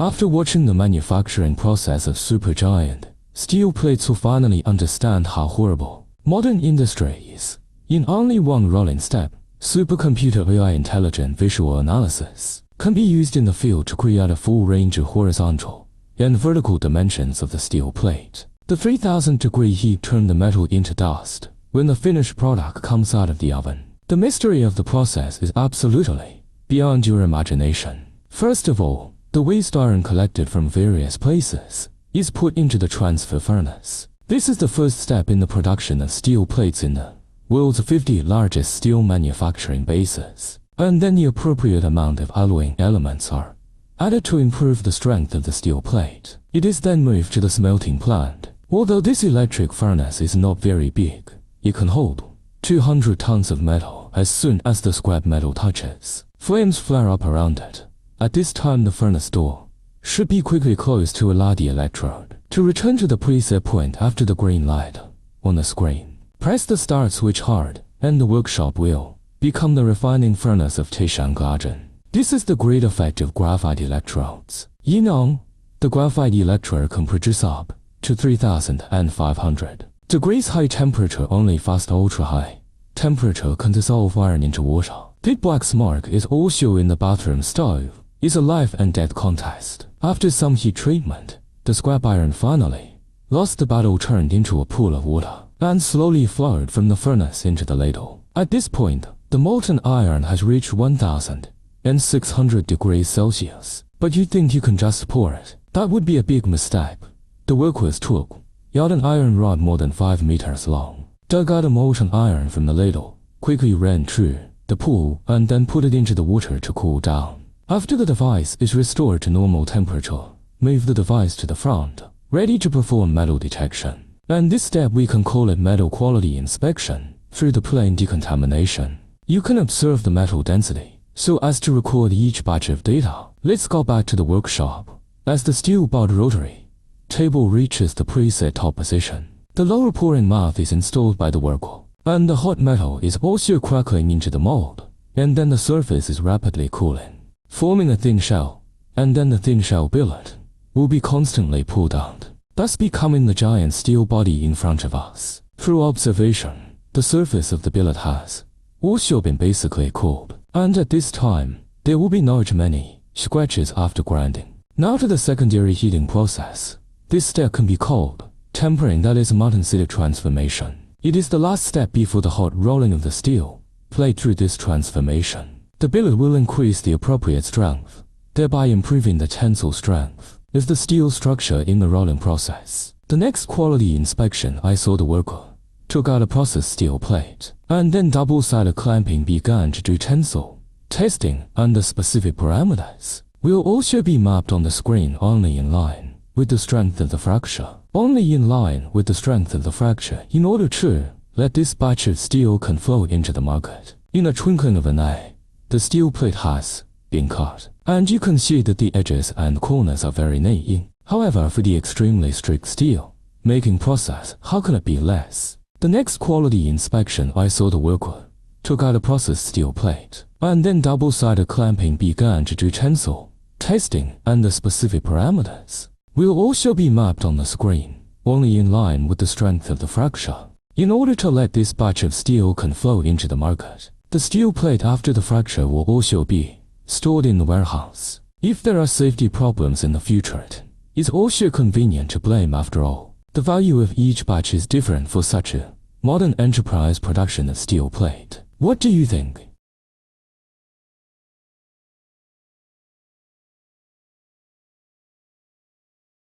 After watching the manufacturing process of supergiant steel plates, you finally understand how horrible modern industry is. In only one rolling step, supercomputer AI intelligent visual analysis can be used in the field to create a full range of horizontal and vertical dimensions of the steel plate. The 3000-degree heat turns the metal into dust when the finished product comes out of the oven. The mystery of the process is absolutely beyond your imagination. First of all, the waste iron collected from various places is put into the transfer furnace. This is the first step in the production of steel plates in the world's 50 largest steel manufacturing bases. And then the appropriate amount of alloying elements are added to improve the strength of the steel plate. It is then moved to the smelting plant. Although this electric furnace is not very big, it can hold 200 tons of metal. As soon as the scrap metal touches, flames flare up around it. At this time, the furnace door should be quickly closed to allow the electrode to return to the preset point after the green light on the screen. Press the start switch hard, and the workshop will become the refining furnace of Taishan. This is the great effect of graphite electrodes. The graphite electrode can produce up to 3,500 degrees high temperature only fast ultra-high temperature can dissolve iron into water. Thick black smoke is also in the bathroom stove. It's a life and death contest. After some heat treatment, the scrap iron finally lost the battle, turned into a pool of water, and slowly flowed from the furnace into the ladle. At this point, the molten iron has reached 1,600 degrees Celsius. But you think you can just pour it? That would be a big mistake. The workers took out an iron rod more than 5 meters long, dug out a molten iron from the ladle, quickly ran through the pool, and then put it into the water to cool down. After the device is restored to normal temperature, move the device to the front, ready to perform metal detection. And this step we can call it metal quality inspection. Through the plane decontamination, you can observe the metal density so as to record each batch of data. Let's go back to the workshop. As the steel bud rotary table reaches the preset top position, the lower pouring mouth is installed by the worker, and the hot metal is also crackling into the mold, and then the surface is rapidly cooling, forming a thin shell, and then the thin shell billet will be constantly pulled out, thus becoming the giant steel body in front of us. Through observation, the surface of the billet has also been basically cooled, and at this time, there will be not many scratches after grinding. Now to the secondary heating process. This step can be called tempering, that is martensitic transformation. It is the last step before the hot rolling of the steel plate. Through this transformation, the billet will increase the appropriate strength, thereby improving the tensile strength of the steel structure in the rolling process. The next quality inspection, I saw the worker took out a processed steel plate, and then double-sided clamping began to do tensile testing, and the specific parameters will also be mapped on the screen only in line with the strength of the fracture. Only in line with the strength of the fracture, in order to let this batch of steel can flow into the market. In a twinkling of an eye, the steel plate has been cut, and you can see that the edges and corners are very neat. However, for the extremely strict steel making process, how can it be less? The next quality inspection, I saw the worker took out a processed steel plate, and then double-sided clamping began to do tensile testing, and the specific parameters will also be mapped on the screen, only in line with the strength of the fracture. In order to let this batch of steel can flow into the market, the steel plate after the fracture will also be stored in the warehouse. If there are safety problems in the future, it is also convenient to blame. After all, the value of each batch is different for such a modern enterprise production of steel plate. What do you think?